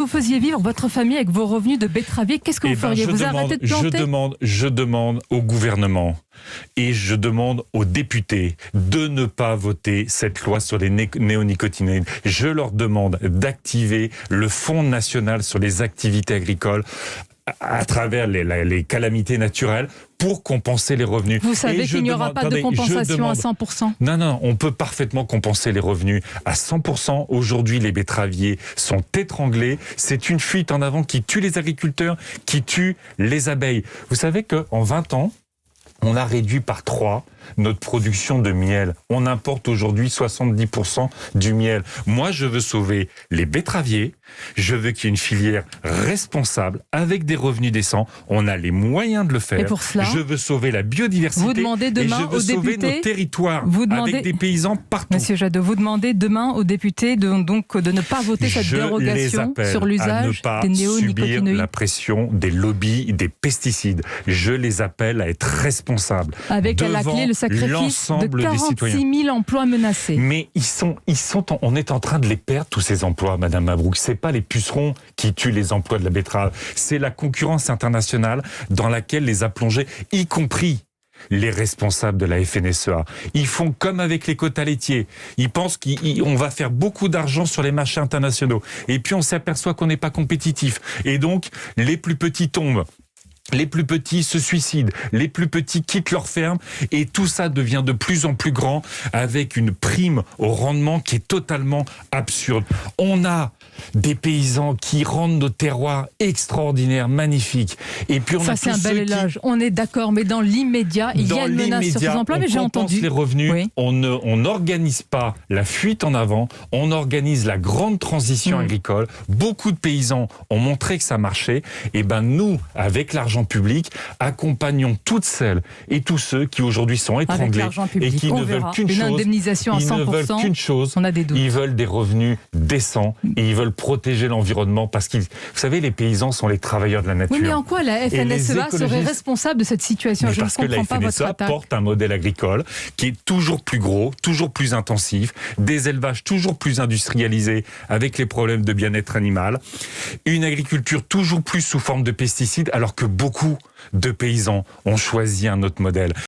Vous faisiez vivre votre famille avec vos revenus de betteravier, qu'est-ce que vous feriez? Vous arrêtez de planter? Je demande au gouvernement et je demande aux députés de ne pas voter cette loi sur les néonicotinoïdes. Je leur demande d'activer le Fonds national sur les activités agricoles à travers les calamités naturelles pour compenser les revenus. Vous savez qu'il n'y aura pas de compensation à 100%. Non, on peut parfaitement compenser les revenus à 100%. Aujourd'hui, les betteraviers sont étranglés. C'est une fuite en avant qui tue les agriculteurs, qui tue les abeilles. Vous savez qu'en 20 ans, on a réduit par 3 notre production de miel. On importe aujourd'hui 70% du miel. Moi, je veux sauver les betteraviers. Je veux qu'il y ait une filière responsable avec des revenus décents. On a les moyens de le faire. Et pour cela, je veux sauver la biodiversité. Vous demandez demain et je veux aux sauver députés, nos territoires avec des paysans partout. Monsieur Jadot, vous demandez demain aux députés de ne pas voter cette dérogation sur l'usage des néonicotinoïdes. Subir la pression des lobbies des pesticides. Je les appelle à être responsables. Avec à la clé le sacrifice de 46 000 emplois menacés. Mais on est en train de les perdre, tous ces emplois, Madame Mabrouk. C'est pas les pucerons qui tuent les emplois de la betterave. C'est la concurrence internationale dans laquelle les a plongés, y compris les responsables de la FNSEA. Ils font comme avec les quotas laitiers. Ils pensent qu'on va faire beaucoup d'argent sur les marchés internationaux. Et puis on s'aperçoit qu'on n'est pas compétitif. Et donc, les plus petits tombent. Les plus petits se suicident, les plus petits quittent leur ferme et tout ça devient de plus en plus grand avec une prime au rendement qui est totalement absurde. On a des paysans qui rendent nos terroirs extraordinaires, magnifiques. Et puis ça, c'est un bel éloge. On est d'accord, mais dans l'immédiat, il y a une menace sur ces emplois. Mais j'ai entendu les revenus. Oui. On n'organise pas la fuite en avant. On organise la grande transition agricole. Beaucoup de paysans ont montré que ça marchait. Et ben nous, avec l'argent public, accompagnons toutes celles et tous ceux qui aujourd'hui sont étranglés et qui ne veulent qu'une chose. Indemnisation à 100%. Ils ne veulent qu'une chose. On a des doutes. Ils veulent des revenus décents et ils veulent protéger l'environnement parce que, vous savez, les paysans sont les travailleurs de la nature. Oui, mais en quoi la FNSEA serait responsable de cette situation? Je ne comprends pas votre attaque. Parce que la FNSEA porte un modèle agricole qui est toujours plus gros, toujours plus intensif, des élevages toujours plus industrialisés avec les problèmes de bien-être animal, une agriculture toujours plus sous forme de pesticides alors que beaucoup de paysans ont choisi un autre modèle.